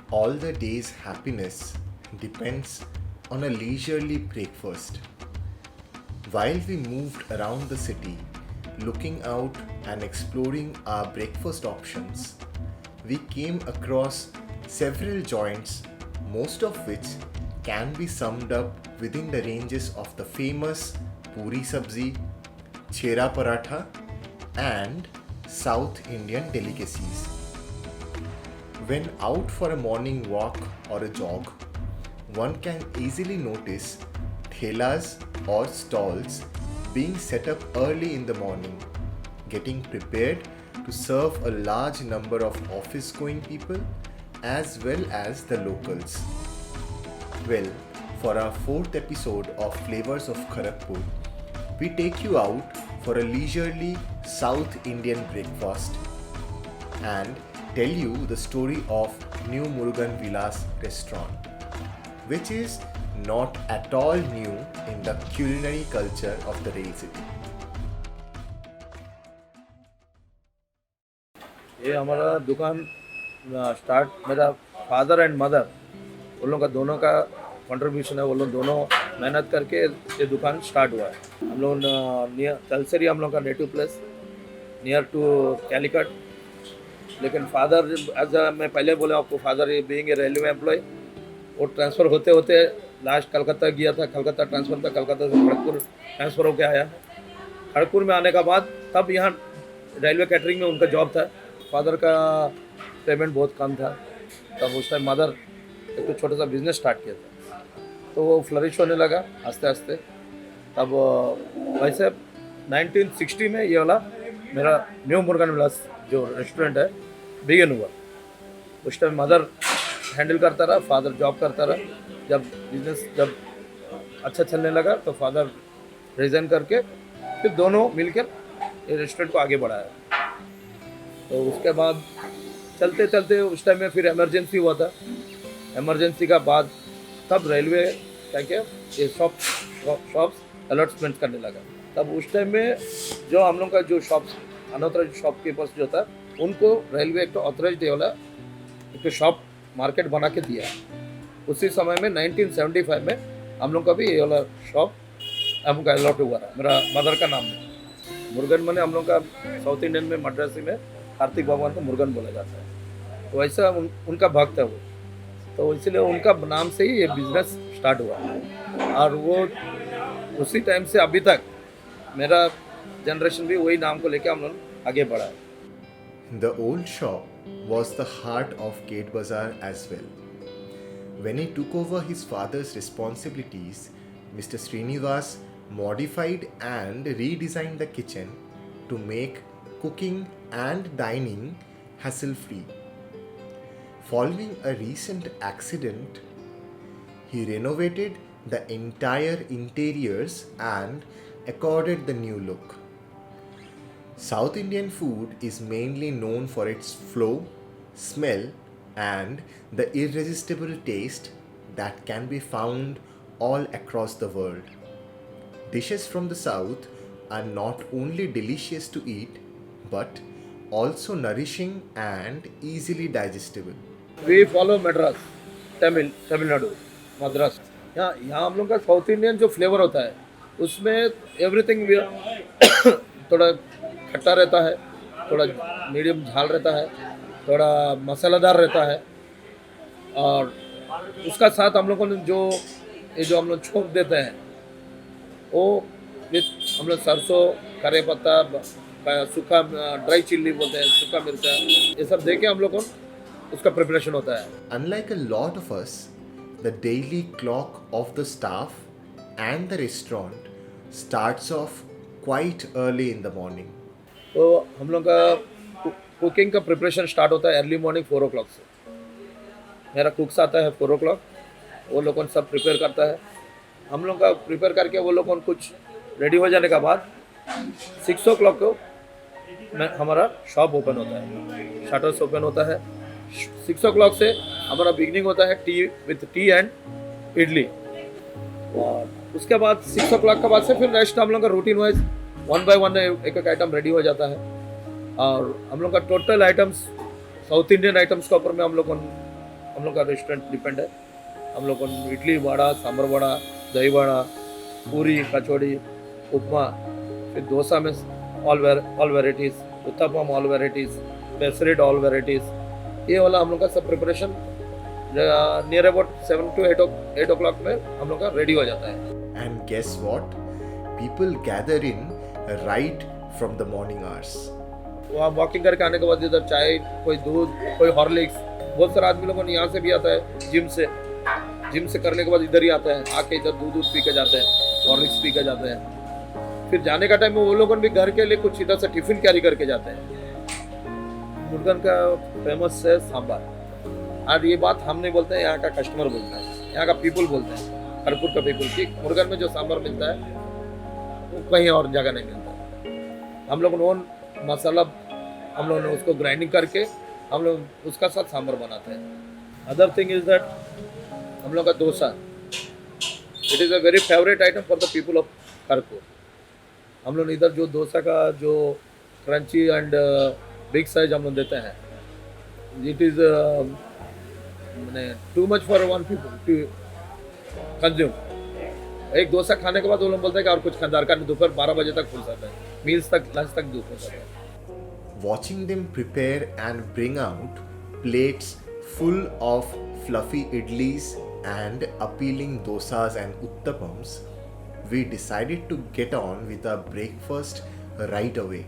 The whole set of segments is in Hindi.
All the day's happiness depends on a leisurely breakfast. While we moved around the city, looking out and exploring our breakfast options, we came across several joints, most of which can be summed up within the ranges of the famous puri sabzi, chera paratha, and South Indian delicacies. When out for a morning walk or a jog, one can easily notice thelas or stalls being set up early in the morning, getting prepared to serve a large number of office going people as well as the locals. Well, for our fourth episode of Flavors of Kharagpur, we take you out for a leisurely South Indian breakfast and tell you the story of New Murugan Vilas restaurant, which is not at all new in the culinary culture of the rail city. ये हमारा दुकान स्टार्ट मेरा फादर एंड मदर उन लोगों का दोनों का कंट्रीब्यूशन है। वो लोग दोनों मेहनत करके ये दुकान स्टार्ट हुआ है। हम लोग नियर तलसरी हम लोग का native place near to Calicut. लेकिन फादर एज मैं पहले बोला आपको, फादर ये बीइंग ए रेलवे एम्प्लॉय, वो ट्रांसफ़र होते होते लास्ट कलकत्ता गया था। कलकत्ता ट्रांसफ़र था, कलकत्ता से खड़गपुर ट्रांसफ़र होकर आया। खड़गपुर में आने के बाद तब यहाँ रेलवे कैटरिंग में उनका जॉब था। फादर का पेमेंट बहुत कम था, तब उस टाइम मदर एक तो छोटा सा बिजनेस स्टार्ट किया था, तो वो फ्लरिश होने लगा आस्ते आस्ते। तब वैसे 1960 में ये वाला मेरा न्यू मुर्गन विलास जो रेस्टोरेंट है बिगिन हुआ। उस टाइम मदर हैंडल करता रहा, फादर जॉब करता रहा। जब बिजनेस अच्छा चलने लगा तो फादर रिज़ाइन करके फिर दोनों मिलकर ये रेस्टोरेंट को आगे बढ़ाया। तो उसके बाद चलते चलते उस टाइम में फिर इमरजेंसी हुआ था। इमरजेंसी का बाद तब रेलवे क्या ये शॉप्स अलॉटमेंट करने लगा। तब उस टाइम में जो हम लोग का जो शॉप्स अनऑथराइज शॉपकीपर्स जो था, उनको रेलवे एक तो ऑथराइज वाला एक शॉप मार्केट बना के दिया। उसी समय में 1975 में हम लोग का भी ये वाला शॉप हमको अलॉट हुआ था मेरा मदर का नाम में। मुर्गन मने हम लोग का साउथ इंडियन में मद्रासी में कार्तिक भगवान को मुर्गन बोला जाता है। तो ऐसा उनका भक्त है वो, तो इसलिए उनका नाम से ही ये बिज़नेस स्टार्ट हुआ। और वो उसी टाइम से अभी तक मेरा जनरेशन भी वही नाम को लेकर हम लोग आगे बढ़ा है। The old shop was the heart of Gate Bazaar as well. When he took over his father's responsibilities, Mr. Srinivas modified and redesigned the kitchen to make cooking and dining hassle-free. Following a recent accident, he renovated the entire interiors and accorded the new look. South Indian food is mainly known for its flow, smell, and the irresistible taste that can be found all across the world. Dishes from the south are not only delicious to eat but also nourishing and easily digestible. We follow Madras, Tamil Nadu, Madras. यहाँ हम लोग का साउथ इंडियन जो फ्लेवर होता है उसमें एवरीथिंग थोड़ा खट्टा रहता है, थोड़ा मीडियम झाल रहता है, थोड़ा मसालेदार रहता है। और उसका साथ हम लोगों ने जो हम लोग छोंक देते हैं वो विथ हम लोग सरसों, करी पत्ता, सूखा ड्राई चिल्ली बोलते हैं, सूखा मिर्चा, ये सब दे के हम लोग को उसका प्रिपरेशन होता है। Unlike a lot of us, the daily clock of the staff and the restaurant starts off quite early in the morning. तो हम लोग का कुकिंग का प्रिपरेशन स्टार्ट होता है अर्ली मॉर्निंग 4 o'clock से। मेरा कुक्स आता है 4 o'clock, वो लोगों ने सब प्रिपेयर करता है। हम लोग का प्रिपेयर करके वो लोगों को कुछ रेडी हो जाने के बाद 6 o'clock को हमारा शॉप ओपन होता है, शटर्स ओपन होता है। 6 o'clock से हमारा बिगनिंग होता है टी एंड इडली। और उसके बाद 6 o'clock के बाद से फिर रेस्ट हम लोग का रूटीन वाइज 1 by 1 एक एक आइटम रेडी हो जाता है। और हम लोग का total items south Indian items के ऊपर में हम लोग हम लोग का रेस्टोरेंट डिपेंड है। हम लोग को इडली वड़ा, सांभर वड़ा, दही वड़ा, पूरी, कचौड़ी, उपमा, फिर डोसा में all varieties, uttapam all varieties, pesarattu all varieties, ये वाला हम लोग का सब preparation near about 7 to 8 o'clock में हम लोग का रेडी हो जाता है। And guess what? People gather in right from the morning hours. वहाँ वॉकिंग करके आने के बाद इधर चाय, कोई दूध, कोई हॉर्लिक्स, बहुत सारे आदमी लोगों ने यहाँ से भी आता है जिम से करने के बाद इधर ही आता है, आके इधर दूध पी के जाते हैं, हॉर्लिक्स पी के जाते हैं। फिर जाने का टाइम में वो लोगों भी घर के लिए कुछ इधर से टिफिन कैरी करके जाते हैं। मुर्गन का फेमस है सांभर, और ये बात हम नहीं बोलते हैं, यहाँ का कस्टमर बोलता है, यहाँ का पीपल बोलते हैं, खड़गपुर का पीपल कि मुर्गन में जो सांभर मिलता है वो कहीं और जगह नहीं मिलता। हम लोग ओन मसाला, हम लोग ने उसको ग्राइंडिंग करके हम लोग उसका साथ सांभर बनाते हैं। अदर थिंग इज दैट हम लोग का dosa, it is a very favourite item for the people of Kharagpur. हम लोग इधर जो डोसा का जो क्रंची एंड बिग साइज हम लोग देते हैं, इट इज़ मैंने too much for one people to consume. एक डोसा खाने के बाद वो लोग बोलते हैं कि और कुछ खानदार का दोपहर 12 बजे तक खुल सकता है, मील्स तक, लंच तक दूर हो सकता है। Watching them prepare and bring out plates full of fluffy idlis and appealing dosas and uttapams, we decided to get on with our breakfast right away.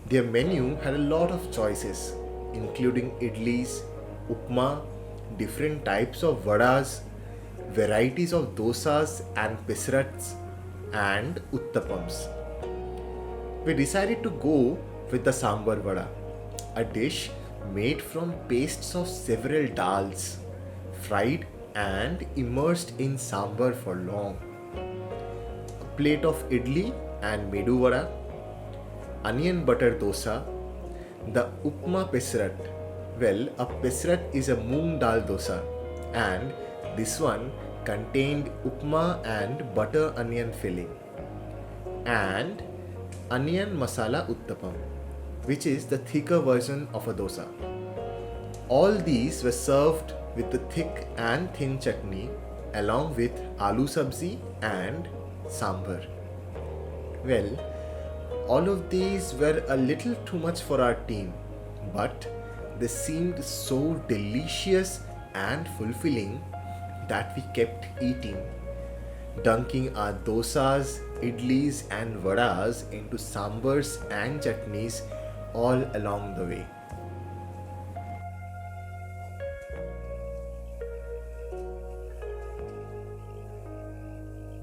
Their menu had a lot of choices, including idlis, upma, different types of vadas, varieties of dosas and pesrats, and uttapams. We decided to go with the sambar vada, a dish made from pastes of several dals, fried and immersed in sambar for long. A plate of idli and medu vada, onion butter dosa, the upma pesrat. Well, a pesrat is a moong dal dosa, and this one contained upma and butter onion filling, and onion masala uttapam, which is the thicker version of a dosa. All these were served with the thick and thin chutney along with aloo sabzi and sambar. Well, all of these were a little too much for our team, but they seemed so delicious and fulfilling that we kept eating, dunking our dosas, idlis and vadas into sambars and chutneys all along the way.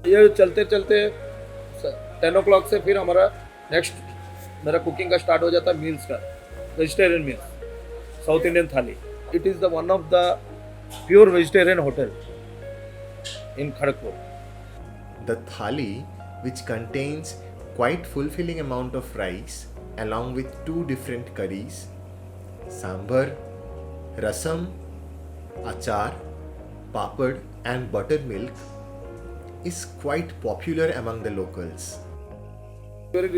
ये चलते चलते 10 o'clock से फिर हमारा नेक्स्ट मेरा कुकिंग का स्टार्ट हो जाता है मील्स का, वेजिटेरियन मील्स, साउथ इंडियन थाली। It is the one of the pure vegetarian hotel in Kharagpur. The thali, which contains quite fulfilling amount of rice along with 2 different curries, sambar, rasam, achar, papad and buttermilk, is quite popular among the locals. Very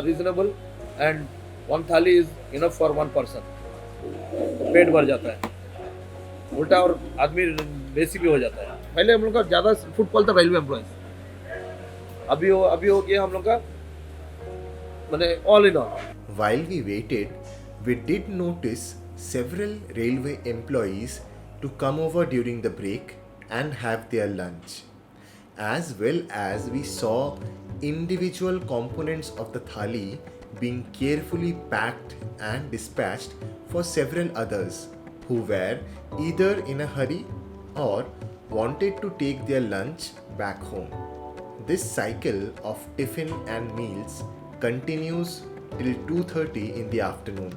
reasonable and one थाली is enough for one person, पेट भर जाता है, उल्टा और आदमी बेसी भी हो जाता है। पहले हम लोग का ज़्यादा फुटफॉल था रेलवे एम्प्लॉयज़, अभी हो गया हम लोग का मैंने all in all. While we waited, we did notice several railway employees to come over during the break and have their lunch, as well as we saw individual components of the thali being carefully packed and dispatched for several others who were either in a hurry or wanted to take their lunch back home. This cycle of tiffin and meals continues till 2:30 in the afternoon,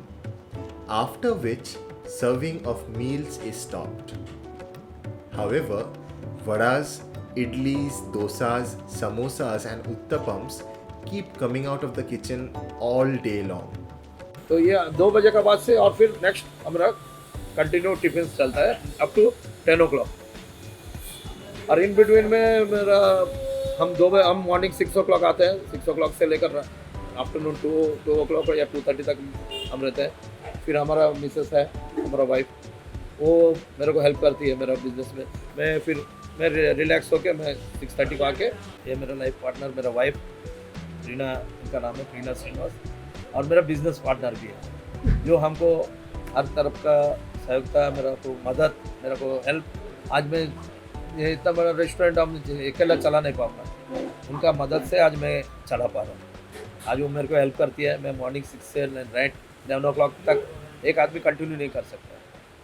after which serving of meals is stopped. However, vadas, idlis, dosas, samosas and uttapams keep coming out of the kitchen all day long. तो ये 2 बजे के बाद से और फिर नेक्स्ट हमारा कंटिन्यू टिफिन चलता है अप टू 10 o'clock। और इन बिटवीन में मेरा हम मॉर्निंग 6 o'clock आते हैं, 6 o'clock से लेकर आफ्टरनून 2 o'clock या 2:30 तक हम रहते हैं। फिर हमारा मिसेस है, हमारा वाइफ, वो मेरे को हेल्प करती है मेरा बिजनेस में। मैं रिलैक्स होके मैं 6:30 को आके, ये मेरा लाइफ पार्टनर, मेरा वाइफ रीना, इनका नाम है रीना श्रीनिवास, और मेरा बिजनेस पार्टनर भी है, जो हमको हर तरफ का सहयोगता, मेरा को मदद, मेरा को हेल्प। आज मैं ये इतना बड़ा रेस्टोरेंट हम अकेला चला नहीं पाऊँगा, उनका मदद से आज मैं चला पा रहा हूँ। आज वो मेरे को हेल्प करती है। मैं मॉर्निंग 6 से नाइट 11 o'clock तक एक आदमी कंटिन्यू नहीं कर सकता,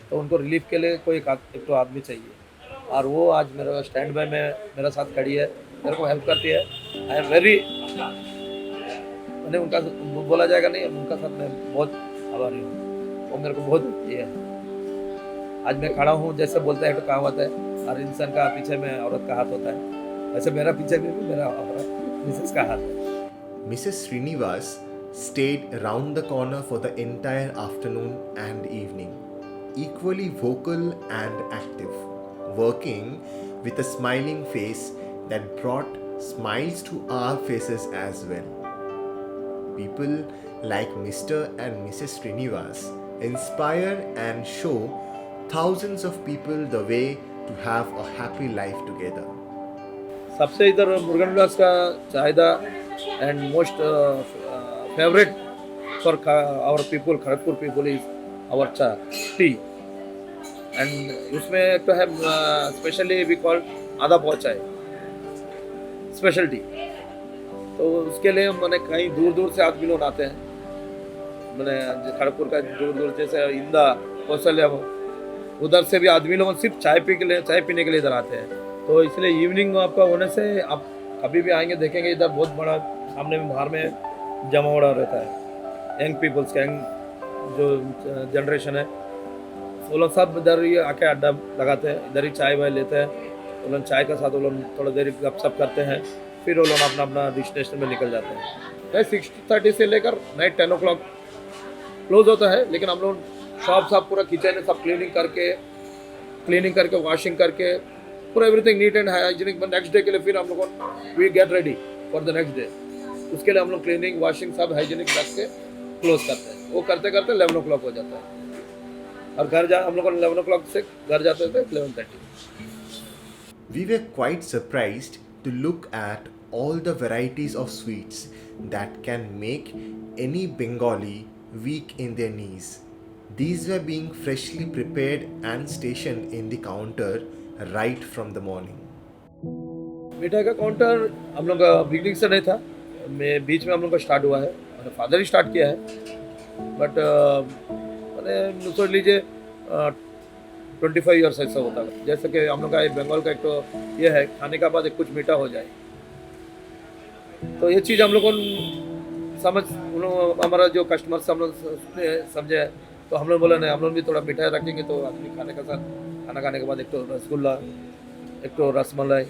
तो उनको रिलीफ के लिए कोई एक तो आदमी चाहिए, और वो आज मेरा स्टैंड बाय में मेरा साथ खड़ी है, मेरे को हेल्प करती है। आई एम वेरी, मैंने उनका बोला जाएगा नहीं, उनका साथ मैं बहुत आभारी हूँ, वो मेरे को बहुत ये है। आज मैं खड़ा हूँ, जैसे बोलते हैं तो कहावत है, हर इंसान का पीछे में औरत का हाथ होता है, वैसे मेरा पीछे में भी मेरा औरत मिसेस का हाथ है। Mrs. Srinivas stayed round the corner for the entire afternoon and evening, equally vocal and active, working with a smiling face that brought smiles to our faces as well. People like Mr. and Mrs. Srinivas inspire and show thousands of people the way to have a happy life together. सबसे इधर मुर्गन विलास का चायदा and most favourite for our people, Kharagpur people, is our cha tea, and उसमें एक तो है स्पेशली वी कॉल आधा पाव चाय स्पेशल टी। तो उसके लिए मैंने कहीं दूर दूर से आदमी लोग आते हैं, मैंने खड़गपुर का दूर दूर जैसे इंदा, कौशल्या, उधर से भी आदमी लोग सिर्फ चाय पीने के लिए इधर आते हैं। तो इसलिए इवनिंग आपका होने से आप कभी भी आएंगे देखेंगे इधर बहुत बड़ा सामने में बाहर में जमा हुआ रहता है। यंग पीपल्स का, यंग जो जनरेशन है, वो लोग सब इधर ही आके अड्डा लगाते हैं, इधर ही चाय वाय लेते हैं, वो लोग चाय के साथ वो लोग थोड़ा देर गपशप करते हैं, फिर वो लोग अपना अपना डेस्टिनेशन में निकल जाते हैं। 6:30 से लेकर नाइट 10 o'clock क्लोज होता है, लेकिन हम लोग शॉप साफ पूरा किचन सब क्लीनिंग करके वाशिंग करके पूरा everything neat and hygienic. Next day के लिए फिर हम लोग we get ready for the next day, उसके लिए हम लोग क्लीनिंग वाशिंग सब हाइजीनिक रख के क्लोज करते हैं। वो करते करते 11 o'clock हो जाता है, और घर हम लोग 11 o'clock से घर जाते थे 11:30। We were quite surprised to look at all the varieties of sweets that can make any Bengali weak in their knees. These were being freshly prepared and stationed in the counter right from the morning. मिठाई का काउंटर हम लोग का बिगनिंग से नहीं था, बीच में हम लोग का स्टार्ट हुआ है, मैंने फादर ही स्टार्ट किया है, बट मैंने सोच लीजिए 25 ईयर्स ऐसा होता है। जैसे कि हम लोग का बंगाल का एक तो ये है, खाने का बाद एक कुछ मीठा हो जाए, तो ये चीज़ हम लोग को समझ, हमारा जो कस्टमर्स हम लोग समझे, तो हम लोग बोला नहीं, हम लोग भी थोड़ा मिठाई रखेंगे तो आदमी खाने का साथ, खाना खाने के बाद एक तो रसगुल्ला, एक तो रसमलाई,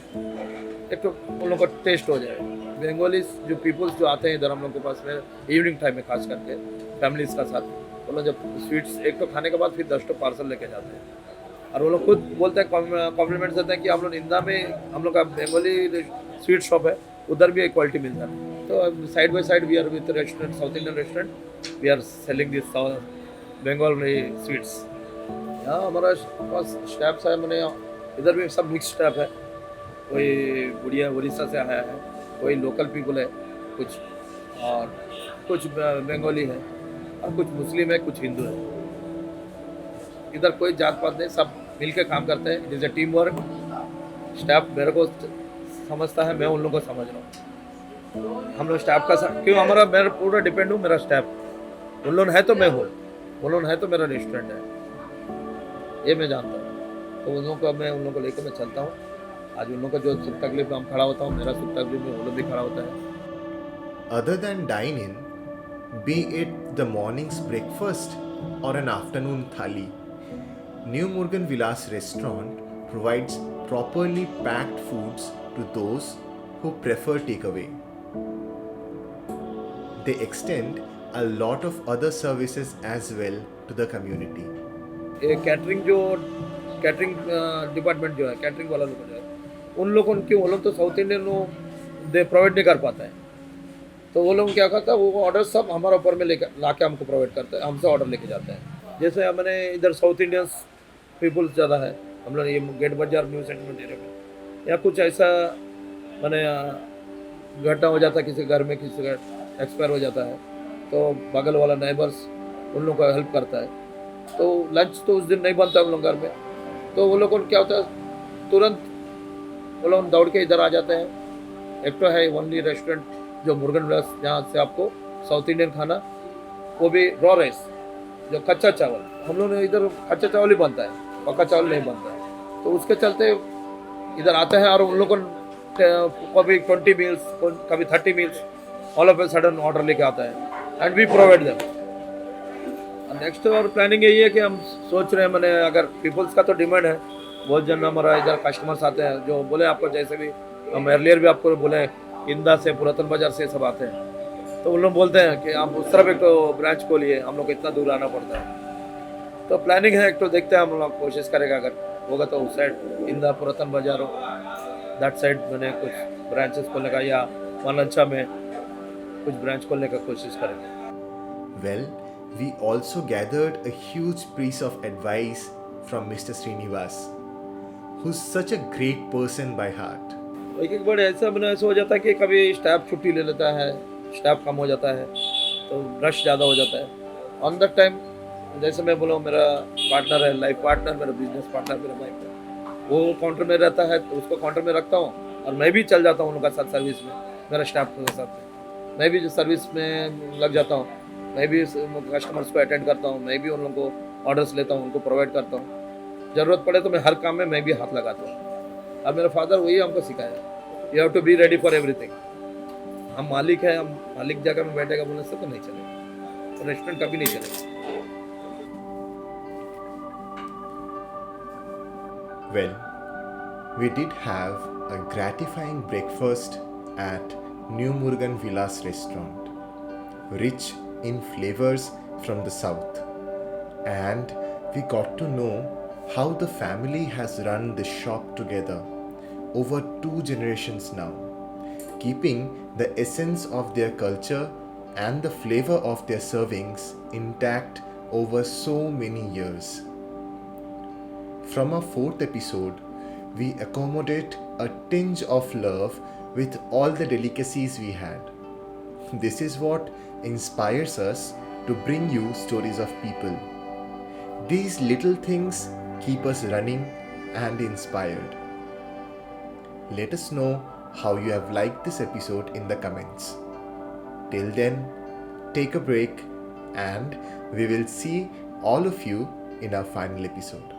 एक तो उन लोगों का टेस्ट हो जाए। बंगाली जो पीपल्स जो आते हैं इधर हम लोग के पास में इवनिंग टाइम में खास करके फैमिलीज का साथ, वो लोग जब स्वीट्स एक तो खाने के बाद फिर 10 पार्सल लेके जाते हैं, और वो लोग खुद बोलते हैं, कॉम्प्लीमेंट्स देते हैं कि हम लोग इंदा में हम लोग का बंगाली स्वीट शॉप है, उधर भी एक क्वालिटी मिलता है। तो side by side we are with restaurant, south Indian restaurant, we are selling this Bengali sweets. यहाँ हमारा पास स्टाफ है, मैंने इधर भी सब मिक्स स्टाफ है, कोई बुढ़िया उड़ीसा से आया है, कोई लोकल पीपल है कुछ, और कुछ बंगाली है, और कुछ मुस्लिम है, कुछ हिंदू है। इधर कोई जात पात नहीं, सब मिल के काम करते हैं। It is a team work. Staff मेरे को समझता है, मैं उन लोगों को समझ रहा हूँ। हम लोग स्टाफ का क्यों हमारा, मैं पूरा डिपेंड हूँ, मेरा स्टाफ उन लोग है तो मैं हूँ, उन लोग है तो मेरा रेस्टोरेंट है, ये मैं जानता हूँ। तो उन लोगों को मैं उन लोगों को लेकर मैं चलता हूँ। आज उन लोगों का जो सुख तकलीफ में हम खड़ा होता हूँ, मेरा सुख तकलीफ में वो लोग भी खड़ा होता है। Other than dine-in, be it the morning's breakfast or an afternoon thali, New Murugan Vilas restaurant provides properly packed foods to those who prefer takeaway. They extend a lot of other services as well to the community. ये कैटरिंग डिपार्टमेंट जो है, कैटरिंग वाला लोग जो है, उन लोगों के वो लोग तो साउथ इंडियन दे प्रोवाइड नहीं कर पाता है, तो वो लोग क्या करता है, वो ऑर्डर सब हमारे ऊपर में लेकर ला के हमको प्रोवाइड करता है, हमसे ऑर्डर लेके जाते हैं। जैसे मैंने इधर साउथ इंडियंस पीपल्स ज़्यादा है। हम लोग ये गेट बाजार न्यू सेटलमेंट एरिया में, या कुछ ऐसा मैंने घटना हो जाता है, किसी घर में किसी का एक्सपायर हो जाता है, तो बगल वाला नेबर्स उन लोगों को हेल्प करता है। तो लंच तो उस दिन नहीं बनता हम लोग घर में, तो वो लोग को क्या होता है, तुरंत वो लोग दौड़ के इधर आ जाते हैं। एक तो है ओनली रेस्टोरेंट जो मुर्गन विलास, जहाँ से आपको साउथ इंडियन खाना, वो भी रॉ राइस, जो कच्चा चावल, हम लोग ने इधर कच्चा चावल ही बनता है, पक्का चावल नहीं बनता है। तो उसके चलते इधर आते हैं और उन लोगों को कभी 20 मील्स, कभी 30 meals all of a sudden order लेके आता है and we provide them. Next और प्लानिंग यही है कि हम सोच रहे हैं, मैंने अगर पीपल्स का तो डिमांड है, बहुत जन हमारा इधर कस्टमर्स आते हैं जो बोले आपको, जैसे भी हम अर्लियर भी आपको बोले इंदा से, पुरातन बाजार से सब आते हैं, तो उन लोग बोलते हैं कि आप उस तरफ एक तो ब्रांच खोलिए, हम लोग को इतना दूर आना पड़ता है। तो प्लानिंग है, एक तो देखते हैं, हम लोग कोशिश करेगा, अगर होगा तो उस साइड इंदा पुरातन बाजार हो, दैट साइड मैंने कुछ ब्रांचेस खोलने का, या मालंचा में कुछ ब्रांच खोलने का कोशिश करेंगे। Well, we also gathered a huge piece of advice from Mr. Srinivas, who's such a great person by heart. एक एक बार ऐसा हो जाता है कि कभी स्टाफ छुट्टी ले लेता है, स्टाफ कम हो जाता है, तो रश ज़्यादा हो जाता है। ऑन दैट टाइम जैसे मैं बोला, मेरा पार्टनर है, लाइफ पार्टनर, मेरा बिजनेस पार्टनर, मेरा वाइफ है, वो काउंटर में रहता है, तो उसको काउंटर में रखता हूँ और मैं भी चल जाता हूँ उनका साथ सर्विस में, मेरा स्टाफ के साथ में मैं भी जो सर्विस में लग जाता हूँ, मैं भी कस्टमर्स को अटेंड करता हूँ, मैं भी उन लोगों को ऑर्डर्स लेता हूँ, उनको प्रोवाइड करता हूँ। ज़रूरत पड़े तो मैं हर काम में मैं भी हाथ लगाता हूँ। अब मेरा फादर वही हमको सिखाया, you have to be ready for everything. हम मालिक है, हम मालिक जगह में बैठेगा बोलने से तो नहीं चलेगा, तो रेस्टोरेंट कभी नहीं चलेगा। Well, we did have a gratifying breakfast at New Murugan Villas restaurant, rich in flavors from the south, and we got to know how the family has run the shop together over 2 generations now, keeping the essence of their culture and the flavor of their servings intact over so many years. From our 4th episode, we accommodate a tinge of love with all the delicacies we had. This is what inspires us to bring you stories of people. These little things keep us running and inspired. Let us know how you have liked this episode in the comments. Till then, take a break and we will see all of you in our final episode.